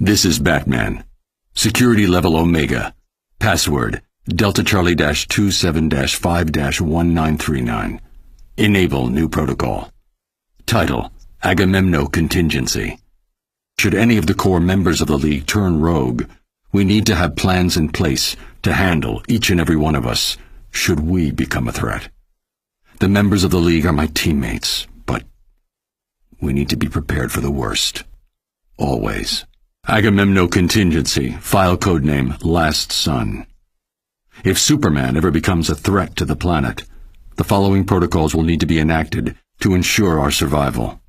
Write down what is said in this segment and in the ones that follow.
This is Batman. Security level Omega. Password Delta Charlie-27-5-1939. Enable new protocol. Title: Agamemno Contingency. Should any of the core members of the League turn rogue, we need to have plans in place to handle each and every one of us should we become a threat. The members of the League are my teammates, but we need to be prepared for the worst. Always. Agamemno Contingency, file codename Last Son. If Superman ever becomes a threat to the planet, the following protocols will need to be enacted to ensure our survival.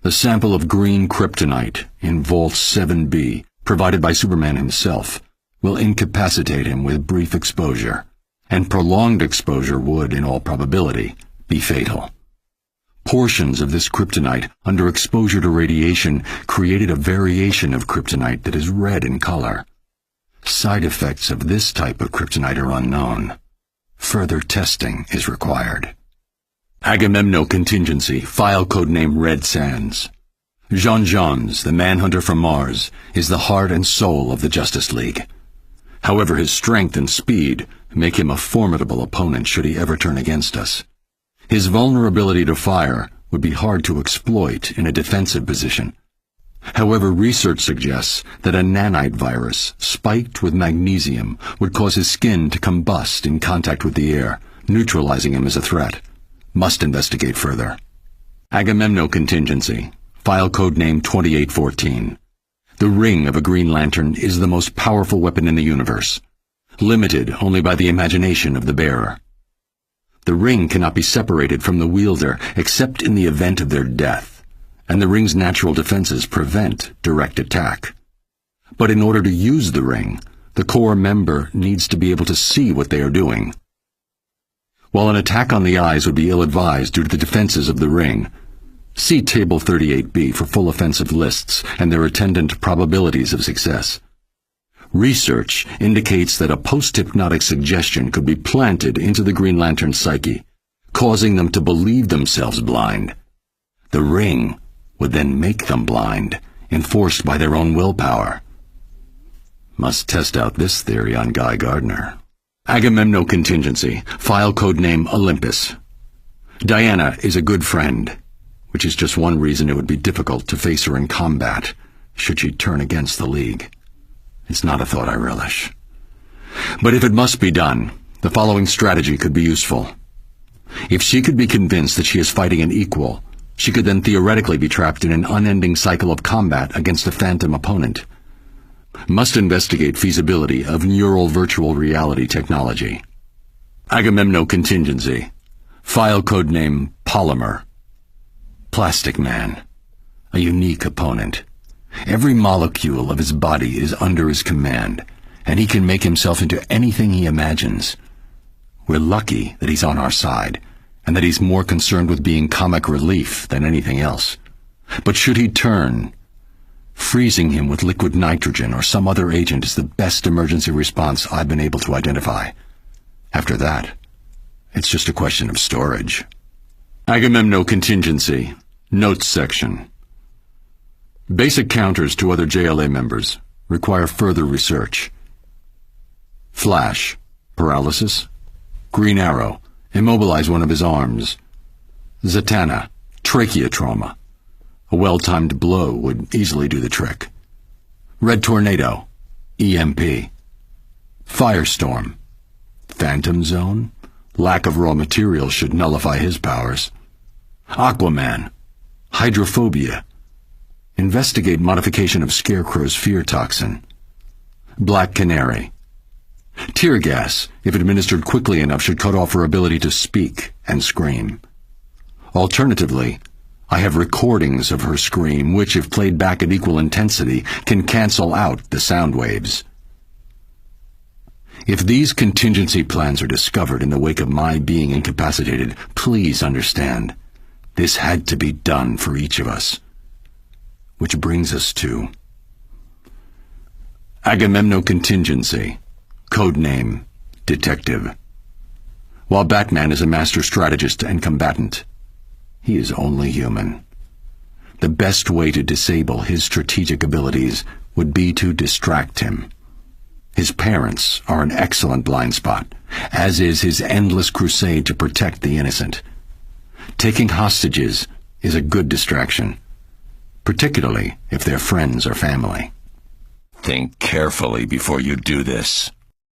The sample of green kryptonite in Vault 7B, provided by Superman himself, will incapacitate him with brief exposure, and prolonged exposure would, in all probability, be fatal. Portions of this kryptonite, under exposure to radiation, created a variation of kryptonite that is red in color. Side effects of this type of kryptonite are unknown. Further testing is required. Agamemno Contingency, file codename Red Sands. Jean-Jeans, the manhunter from Mars, is the heart and soul of the Justice League. However, his strength and speed make him a formidable opponent should he ever turn against us. His vulnerability to fire would be hard to exploit in a defensive position. However, research suggests that a nanite virus spiked with magnesium would cause his skin to combust in contact with the air, neutralizing him as a threat. Must investigate further. Agamemno Contingency, file codename 2814. The ring of a Green Lantern is the most powerful weapon in the universe, limited only by the imagination of the bearer. The ring cannot be separated from the wielder except in the event of their death, and the ring's natural defenses prevent direct attack. But in order to use the ring, the core member needs to be able to see what they are doing. While an attack on the eyes would be ill-advised due to the defenses of the ring, see Table 38B for full offensive lists and their attendant probabilities of success. Research indicates that a post-hypnotic suggestion could be planted into the Green Lantern's psyche, causing them to believe themselves blind. The ring would then make them blind, enforced by their own willpower. Must test out this theory on Guy Gardner. Agamemno Contingency, file codename Olympus. Diana is a good friend, which is just one reason it would be difficult to face her in combat, should she turn against the League. It's not a thought I relish. But if it must be done, the following strategy could be useful. If she could be convinced that she is fighting an equal, she could then theoretically be trapped in an unending cycle of combat against a phantom opponent. Must investigate feasibility of neural virtual reality technology. Agamemno Contingency, file codename Polymer. Plastic Man, a unique opponent. Every molecule of his body is under his command, and he can make himself into anything he imagines. We're lucky that he's on our side, and that he's more concerned with being comic relief than anything else. But should he turn, freezing him with liquid nitrogen or some other agent is the best emergency response I've been able to identify. After that, it's just a question of storage. Agamemno Contingency, Notes Section. Basic counters to other JLA members require further research. Flash, paralysis. Green Arrow, immobilize one of his arms. Zatanna, trachea trauma. A well-timed blow would easily do the trick. Red Tornado, EMP. Firestorm, Phantom Zone. Lack of raw materials should nullify his powers. Aquaman, hydrophobia. Investigate modification of Scarecrow's fear toxin. Black Canary. Tear gas, if administered quickly enough, should cut off her ability to speak and scream. Alternatively, I have recordings of her scream which, if played back at equal intensity, can cancel out the sound waves. If these contingency plans are discovered in the wake of my being incapacitated, please understand, this had to be done for each of us. Which brings us to Agamemno Contingency, codename Detective. While Batman is a master strategist and combatant, he is only human. The best way to disable his strategic abilities would be to distract him. His parents are an excellent blind spot, as is his endless crusade to protect the innocent. Taking hostages is a good distraction, particularly if they're friends or family. Think carefully before you do this.